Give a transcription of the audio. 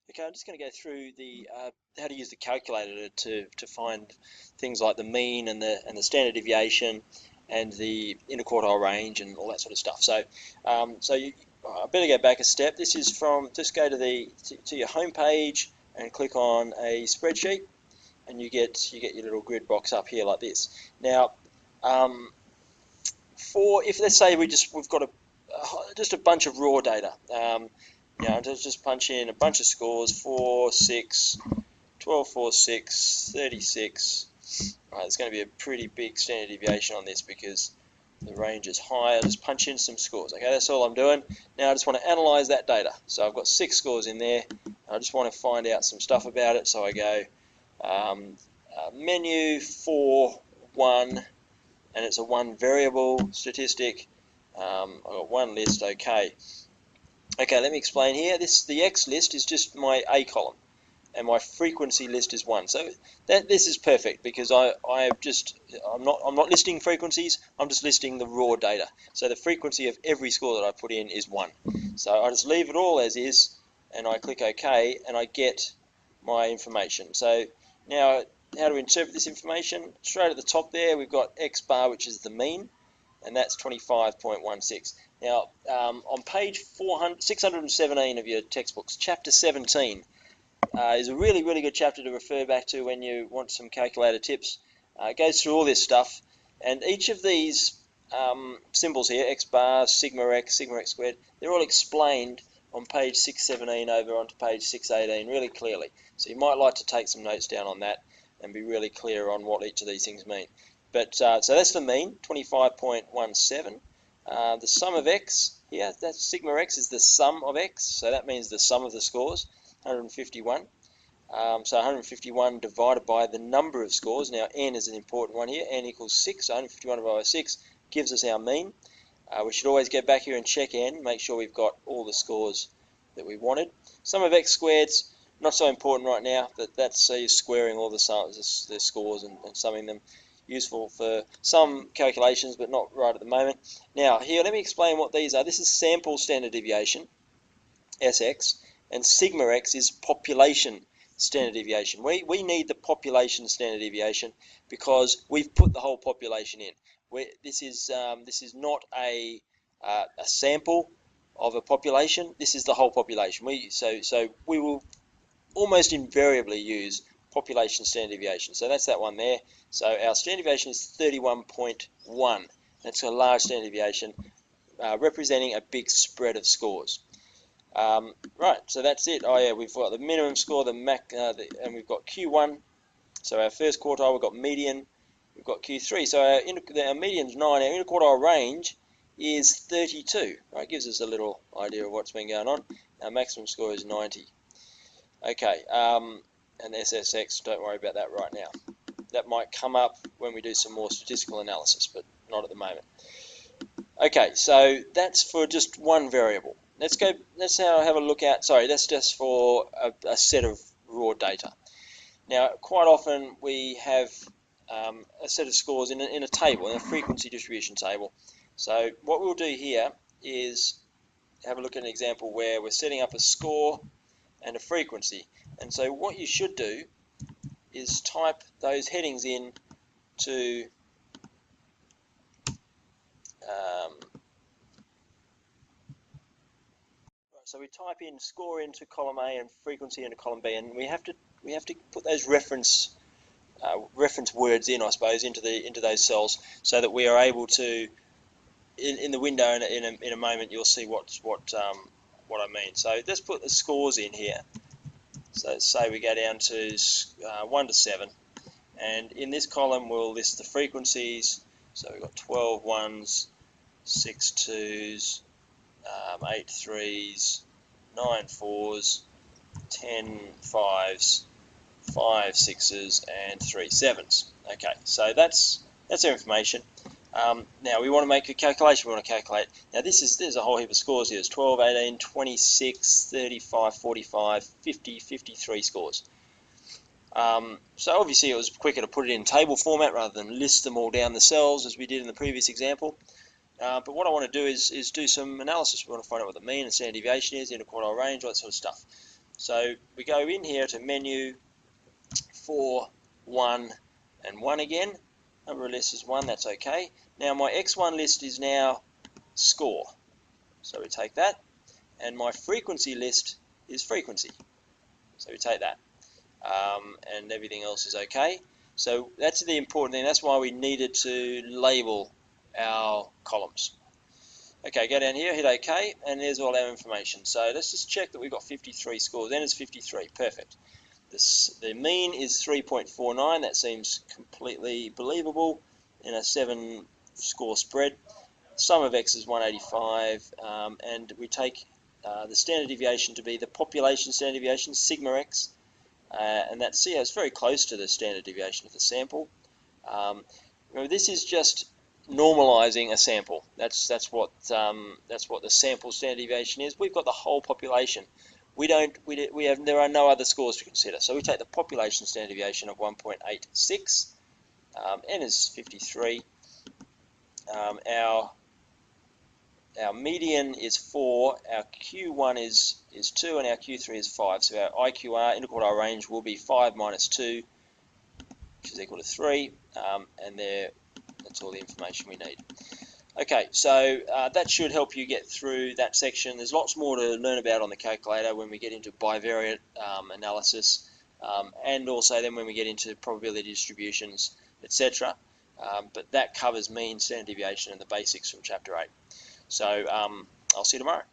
Okay, I'm just going to go through the how to use the calculator to find things like the mean and the standard deviation and the interquartile range and all that sort of stuff. So I better go back a step. This is from, just go to your home page and click on a spreadsheet, and you get your little grid box up here like this. Now, if let's say we've got just a bunch of raw data. Just punch in a bunch of scores, 4, 6, 12, 4, 6, 36. Right, there's going to be a pretty big standard deviation on this because the range is high. I'll just punch in some scores. Okay, that's all I'm doing. Now I just want to analyze that data. So I've got 6 scores in there. I just want to find out some stuff about it. So I go menu 4, 1, and it's a 1 variable statistic. I've got 1 list. Okay, let me explain here. The X list is just my A column, and my frequency list is 1. So this is perfect because I'm not listing frequencies. I'm just listing the raw data. So the frequency of every score that I put in is 1. So I just leave it all as is, and I click OK, and I get my information. So now, how to interpret this information? Straight at the top there, we've got X bar, which is the mean, and that's 25.16. Now, on page 617 of your textbooks, chapter 17 is a really, really good chapter to refer back to when you want some calculator tips. It goes through all this stuff, and each of these symbols here, X bar, sigma X squared, they're all explained on page 617 over onto page 618 really clearly. So you might like to take some notes down on that and be really clear on what each of these things mean. But so that's the mean, 25.17. The sum of X, that's sigma X is the sum of X, so that means the sum of the scores, 151. So 151 divided by the number of scores. Now n is an important one here, n equals 6, so 151 divided by 6 gives us our mean. We should always go back here and check n, make sure we've got all the scores that we wanted. Sum of X squared's not so important right now, but that's you're squaring all the scores and summing them. Useful for some calculations, but not right at the moment. Now, here, let me explain what these are. This is sample standard deviation, SX, and sigma X is population standard deviation. We need the population standard deviation because we've put the whole population in. This is not a sample of a population. This is the whole population. So we will almost invariably use population standard deviation. So that's that one there. So our standard deviation is 31.1. That's a large standard deviation representing a big spread of scores. Right, so that's it. Oh yeah, we've got the minimum score, and we've got Q1. So our first quartile, we've got median, we've got Q3. So our median's 9. Our interquartile range is 32. Right, gives us a little idea of what's been going on. Our maximum score is 90. Okay, and SSX, don't worry about that right now. That might come up when we do some more statistical analysis, but not at the moment. Okay, so that's for just one variable. Let's now have a look at, that's just for a set of raw data. Now, quite often we have a set of scores in a table, in a frequency distribution table. So what we'll do here is have a look at an example where we're setting up a score and a frequency. And so what you should do is type those headings in to so we type in score into column A and frequency into column B, and we have to put those reference words in, I suppose, into those cells, so that we are able to in the window in a moment you'll see what I mean. So let's put the scores in here. So say we go down to 1 to 7, and in this column we'll list the frequencies. So we've got 12 ones, 6 twos, 8 threes, 9 fours, 10 fives, 5 sixes, and 3 sevens. Okay, so that's our information. Now we want to make a calculation. We want to calculate. Now there's a whole heap of scores here. There's 12, 18, 26, 35, 45, 50, 53 scores. So obviously it was quicker to put it in table format rather than list them all down the cells as we did in the previous example. But what I want to do is do some analysis. We want to find out what the mean and standard deviation is, interquartile range, all that sort of stuff. So we go in here to menu, 4, 1, and 1 again. Number of lists is 1, that's okay. Now my X1 list is now score. So we take that. And my frequency list is frequency. So we take that. And everything else is okay. So that's the important thing. That's why we needed to label our columns. Okay, go down here, hit OK, and there's all our information. So let's just check that we've got 53 scores. N is 53, perfect. The mean is 3.49. That seems completely believable in a 7-score spread. Sum of X is 185, and we take the standard deviation to be the population standard deviation, sigma X, and that's it's very close to the standard deviation of the sample. Remember, this is just normalizing a sample. That's what the sample standard deviation is. We've got the whole population. There are no other scores to consider. So we take the population standard deviation of 1.86. N is 53. Our median is 4, our Q1 is 2, and our Q3 is 5. So our IQR, interquartile range, will be 5 minus 2, which is equal to 3, and that's all the information we need. Okay, so that should help you get through that section. There's lots more to learn about on the calculator when we get into bivariate analysis, and also then when we get into probability distributions, etc. But that covers mean, standard deviation, and the basics from Chapter 8. So I'll see you tomorrow.